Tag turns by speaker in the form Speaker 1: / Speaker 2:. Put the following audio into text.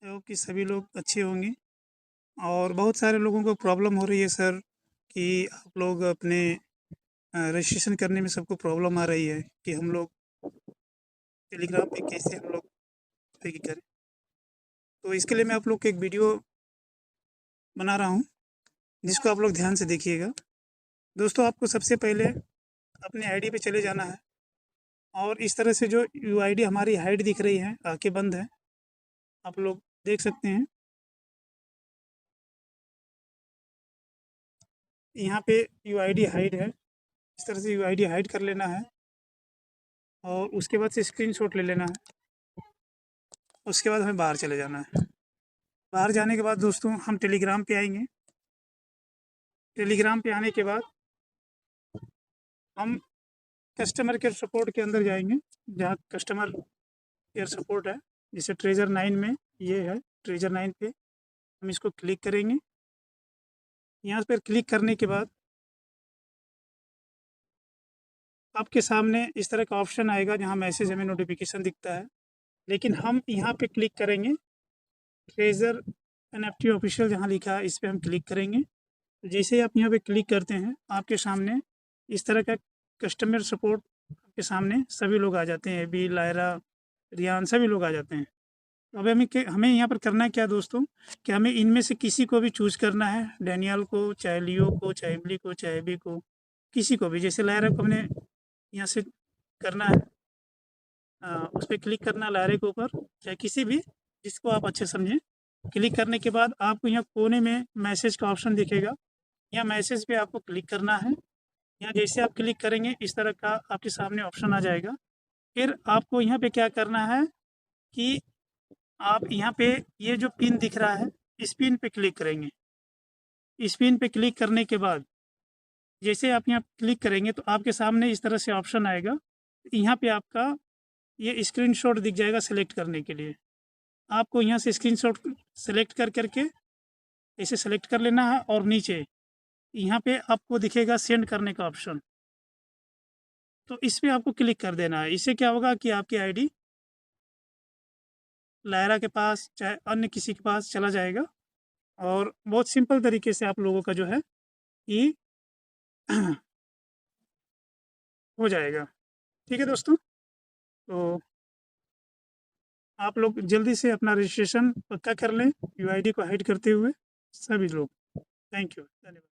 Speaker 1: कि सभी लोग अच्छे होंगे। और बहुत सारे लोगों को प्रॉब्लम हो रही है सर कि आप लोग अपने रजिस्ट्रेशन करने में सबको प्रॉब्लम आ रही है कि हम लोग टेलीग्राम पे कैसे हम लोग पे करें। तो इसके लिए मैं आप लोग को एक वीडियो बना रहा हूँ जिसको आप लोग ध्यान से देखिएगा। दोस्तों, आपको सबसे पहले अपने आईडी पे चले जाना है और इस तरह से जो यूआईडी हमारी हाइड दिख रही है, आंखें बंद है, आप लोग देख सकते हैं। यहाँ पे यूआईडी हाइड है, इस तरह से यूआईडी हाइड कर लेना है और उसके बाद से स्क्रीनशॉट ले लेना है। उसके बाद हमें बाहर चले जाना है। बाहर जाने के बाद दोस्तों हम टेलीग्राम पे आएंगे। टेलीग्राम पे आने के बाद हम कस्टमर केयर सपोर्ट के अंदर जाएंगे, जहाँ कस्टमर केयर सपोर्ट है, जैसे ट्रेजर 9 में ये है। ट्रेजर 9 पे हम इसको क्लिक करेंगे। यहाँ पर क्लिक करने के बाद आपके सामने इस तरह का ऑप्शन आएगा जहाँ मैसेज हमें नोटिफिकेशन दिखता है, लेकिन हम यहाँ पे क्लिक करेंगे। ट्रेजर एनएफटी ऑफिशियल जहाँ लिखा है इस पर हम क्लिक करेंगे। जैसे ही आप यहाँ पे क्लिक करते हैं, आपके सामने इस तरह का कस्टमर सपोर्ट के सामने सभी लोग आ जाते हैं। अभी लायरा, रियान, सभी लोग आ जाते हैं। तो अब हमें यहाँ पर करना है क्या दोस्तों, कि हमें इनमें से किसी को भी चूज़ करना है। डैनियल को, चाहे लियो को, चाहे इमली को, चाहे एबी को, किसी को भी। जैसे लायरा को हमने यहाँ से करना है, उस पर क्लिक करना लायरे के ऊपर, चाहे किसी भी जिसको आप अच्छे समझें। क्लिक करने के बाद आपको यहाँ कोने में मैसेज का ऑप्शन दिखेगा, यहाँ मैसेज पे आपको क्लिक करना है। यहाँ जैसे आप क्लिक करेंगे इस तरह का आपके सामने ऑप्शन आ जाएगा। फिर आपको यहाँ पे क्या करना है कि आप यहाँ पे ये जो पिन दिख रहा है, इस पिन पे क्लिक करेंगे। इस पिन पे क्लिक करने के बाद जैसे आप यहाँ क्लिक करेंगे तो आपके सामने इस तरह से ऑप्शन आएगा। यहाँ पे आपका ये स्क्रीनशॉट दिख जाएगा सेलेक्ट करने के लिए। आपको यहाँ से स्क्रीनशॉट सेलेक्ट कर करके ऐसे सेलेक्ट कर लेना है और नीचे यहाँ पे आपको दिखेगा सेंड करने का ऑप्शन, तो इस पर आपको क्लिक कर देना है। इससे क्या होगा कि आपकी आईडी लायरा के पास चाहे अन्य किसी के पास चला जाएगा और बहुत सिंपल तरीके से आप लोगों का जो है ये हो जाएगा। ठीक है दोस्तों, तो आप लोग जल्दी से अपना रजिस्ट्रेशन पक्का कर लें यूआईडी को हाइड करते हुए, सभी लोग। थैंक यू, धन्यवाद।